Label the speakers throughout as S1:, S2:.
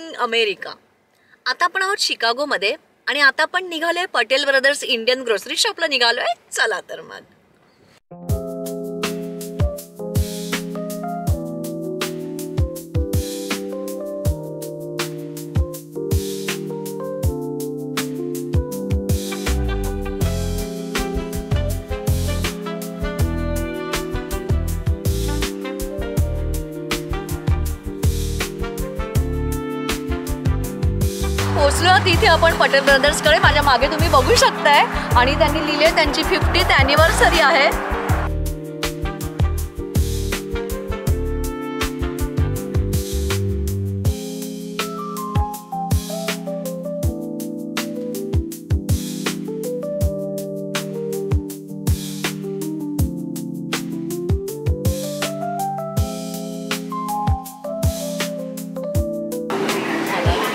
S1: In America. आता आपण आहोत शिकागोमध्ये आणि आता आपण निघालोय पटेल ब्रदर्स इंडियन ग्रोसरी शॉपला निघालोय. चला तर मग. पोचलो तिथे आपण पटेल ब्रदर्सकडे. माझ्या मागे तुम्ही बघू शकताय आणि त्यांनी लिहिले त्यांची 50th ॲनिव्हर्सरी आहे.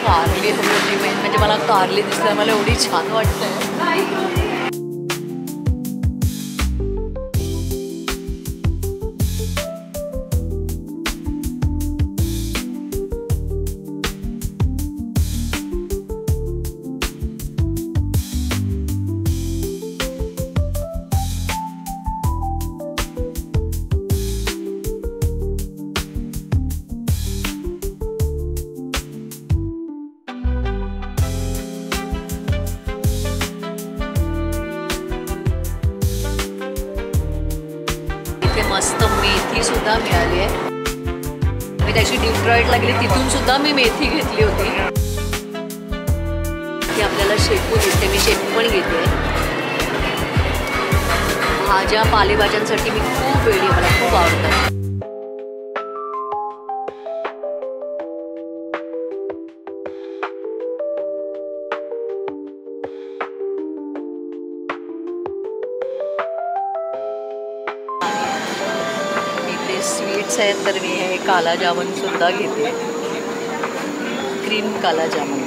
S1: कारली हवी म्हणजे मला कारली दिसलं मला एवढी छान वाटतंय. मस्त मेथी सुद्धा मिळाली आहे. मी त्याची डिट्रॉइटला गेली तिथून सुद्धा मी मेथी घेतली होती. ती आपल्याला शेपू दिसते. मी शेपू पण घेते. भाज्या पालेभाज्यांसाठी मी खूप वेळी मला खूप आवडतात. स्वीट्स आहेत तर मी हे काला जामुन सुद्धा घेते. क्रीम काला जामुन.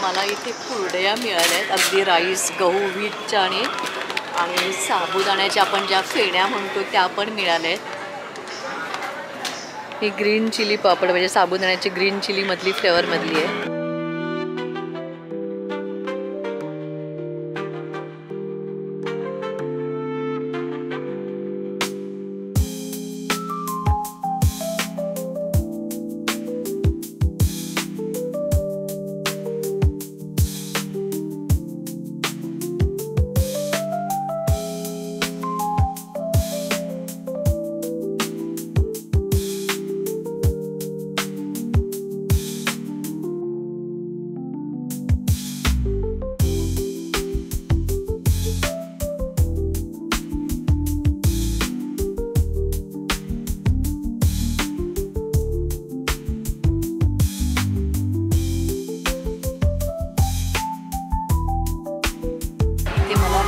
S1: मला इथे कुरडया मिळाल्या आहेत. अगदी राईस गहू व्हीटच्या आणि साबुदाण्याच्या आपण ज्या फेण्या म्हणतो त्या पण मिळाल्या आहेत. ही ग्रीन चिली पापड म्हणजे साबुदाण्याची ग्रीन चिली मधली फ्लेवर मधली आहे.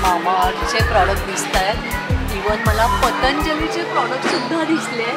S1: मामाअर्थचे प्रॉडक्ट दिसत आहेत. इवन मला पतंजलीचे प्रॉडक्ट सुद्धा दिसले.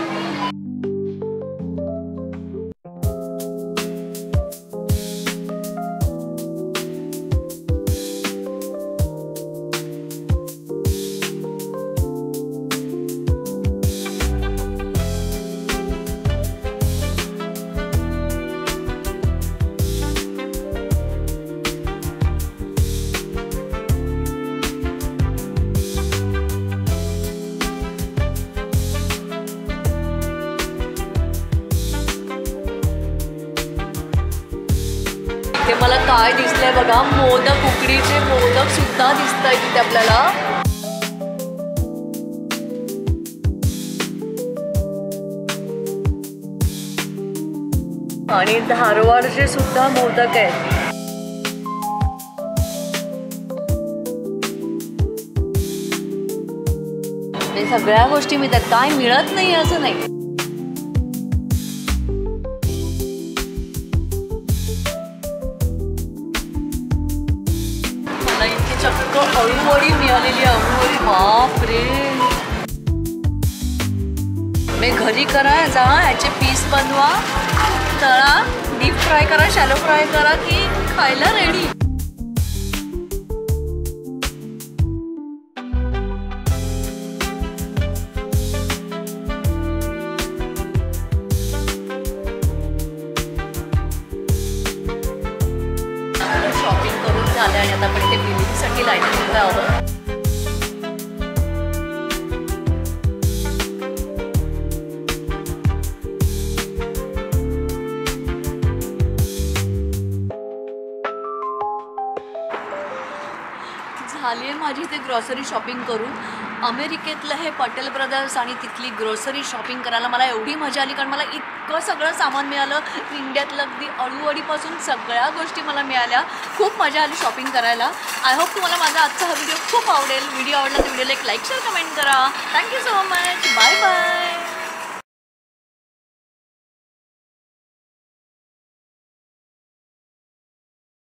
S1: ते मला काय दिसलंय बघा. मोदक उकडीचे मोदक सुद्धा दिसत आहेत तिथे आपल्याला. आणि धारवाडचे सुद्धा मोदक आहेत. हे सगळ्या गोष्टी मिळतात. काय मिळत नाही असं नाही. चक्क अळूवडी मिळालेली. अळूवडी बापरे. मी घरी करा जा, याचे पीस बनवा, तळा, डीप फ्राय करा, शॅलो फ्राय करा की खायला रेडी. शॉपिंग करून झाले आणि आता आपण ते बिलिंगसाठी लाईनीला आहोत. झाली आहे माझी ते ग्रॉसरी शॉपिंग करून. अमेरिकेतलं हे पटेल ब्रदर्स आणि तिथली ग्रोसरी शॉपिंग करायला मला एवढी मजा आली, कारण मला इतकं सगळं सामान मिळालं. इंडियातलं अगदी अळूवडीपासून सगळ्या गोष्टी मला मिळाल्या. खूप मजा आली शॉपिंग करायला. आय होप तुम्हाला माझा आजचा हा व्हिडिओ खूप आवडेल. व्हिडिओ आवडला तर व्हिडिओला एक लाईक शेअर कमेंट करा. Thank you so much. Bye bye.